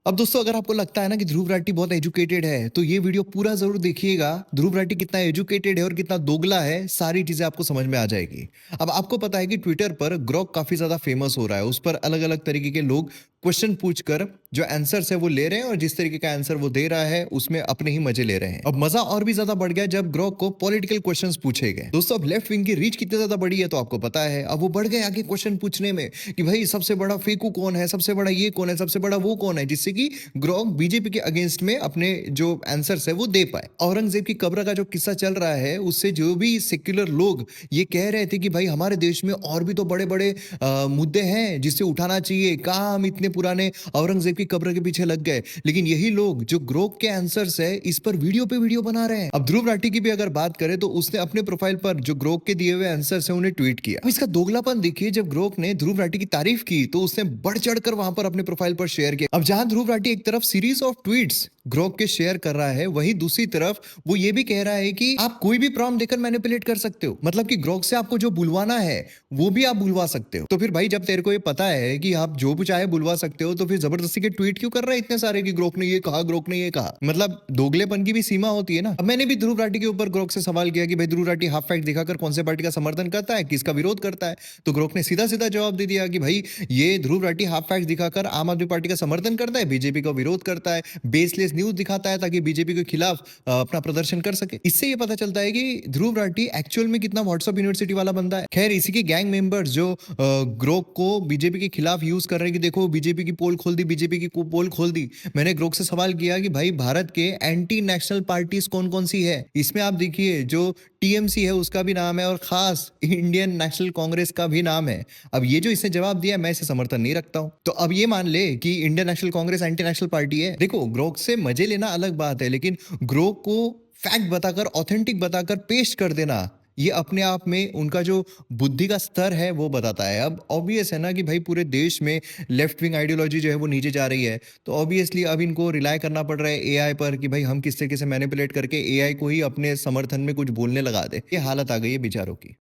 अब दोस्तों अगर आपको लगता है ना कि ध्रुव राठी बहुत एजुकेटेड है तो ये वीडियो पूरा जरूर देखिएगा। ध्रुव राठी कितना एजुकेटेड है और कितना दोगला है, सारी चीजें आपको समझ में आ जाएगी। अब आपको पता है कि ट्विटर पर ग्रोक काफी ज्यादा फेमस हो रहा है, उस पर अलग अलग तरीके के लोग क्वेश्चन पूछकर जो आंसर्स है वो ले रहे हैं और जिस तरीके का आंसर वो दे रहा है उसमें अपने ही मजे ले रहे हैं। अब मजा और भी ज्यादा बढ़ गया जब ग्रोक को पॉलिटिकल क्वेश्चंस पूछे गए। दोस्तों अब लेफ्ट विंग की रीच कितनी ज्यादा बड़ी है तो आपको पता है। अब वो बढ़ गए आगे क्वेश्चन पूछने में कि भाई सबसे बड़ा फेकू कौन है, सबसे बड़ा ये कौन है, सबसे बड़ा वो कौन है, जिससे कि ग्रोक बीजेपी के अगेंस्ट में अपने जो आंसर्स है वो दे पाए। औरंगजेब की कब्र का जो किस्सा चल रहा है उससे जो भी सेक्युलर लोग ये कह रहे थे कि भाई हमारे देश में और भी तो बड़े बड़े मुद्दे हैं जिससे उठाना चाहिए, कहाँ हम इतने पुराने औरंगजेब की कब्र के पीछे लग गए, लेकिन यही लोग जो ग्रोक के आंसर्स है इस पर वीडियो पे वीडियो बना रहे हैं। अब ध्रुव राठी की भी अगर बात करें तो उसने अपने प्रोफाइल पर जो ग्रोक के दिए हुए आंसर्स है उन्हें ट्वीट किया। अब इसका दोगलापन देखिए, जब ग्रोक ने ध्रुव राठी की तारीफ की तो उसने बढ़ चढ़कर वहां पर अपने प्रोफाइल पर शेयर किया। अब जहां ध्रुव राठी एक तरफ सीरीज ऑफ ट्वीट्स ग्रोक के शेयर कर रहा है, वहीं दूसरी तरफ वो ये भी कह रहा है कि आप कोई भी प्रॉम्प्ट देकर मैनिपुलेट कर सकते हो, मतलब कि ग्रोक से आपको जो बुलवाना है वो भी आप बुलवा सकते हो। तो फिर भाई जब तेरे को ये पता है कि आप जो भी चाहे बुलवा सकते हो तो फिर जबरदस्ती के ट्वीट क्यों कर रहा है इतने सारे कि ग्रोक ने ये कहा, ग्रोक ने ये कहा। मतलब दोगलेपन की भी सीमा होती है ना। अब मैंने भी ध्रुव राठी के ऊपर ग्रोक से सवाल किया कि भाई ध्रुव राठी हाफ फैक्ट दिखाकर कौन से पार्टी का समर्थन करता है, किसका विरोध करता है। तो ग्रोक ने सीधा सीधा जवाब दे दिया कि भाई ये ध्रुव राठी हाफ फैक्ट दिखाकर आम आदमी पार्टी का समर्थन करता है, बीजेपी का विरोध करता है, बेसलेस न्यूज दिखाता है ताकि बीजेपी के खिलाफ अपना प्रदर्शन कर सके। इससे ये पता चलता है कि ध्रुव राठी एक्चुअल में कितना व्हाट्सएप यूनिवर्सिटी वाला बंदा है। खैर इसी के गैंग मेंबर्स जो ग्रोक को बीजेपी के खिलाफ यूज कर रहे हैं कि देखो बीजेपी की पोल खोल दी, बीजेपी की पोल खोल दी। मैंने ग्रोक से सवाल किया कि भाई भारत के एंटी नेशनल पार्टीज कौन कौन सी है। इसमें आप देखिए जो टीएमसी है उसका भी नाम है और खास इंडियन नेशनल कांग्रेस का भी नाम है। अब ये जो इसने जवाब दिया मैं इसे समर्थन नहीं रखता हूं। तो अब ये मान ले कि Indian national Congress anti national party है। देखो ग्रोक से मजे लेना अलग बात है, लेकिन ग्रोक को फैक्ट बताकर, ऑथेंटिक बताकर पेश कर देना, ये अपने आप में उनका जो बुद्धि का स्तर है वो बताता है। अब ऑब्वियस है ना कि भाई पूरे देश में लेफ्ट विंग आइडियोलॉजी जो है वो नीचे जा रही है, तो ऑब्वियसली अब इनको रिलाय करना पड़ रहा है एआई पर कि भाई हम किस तरीके से मैनिपुलेट करके एआई को ही अपने समर्थन में कुछ बोलने लगा दे। ये हालत आ गई है बेचारों की।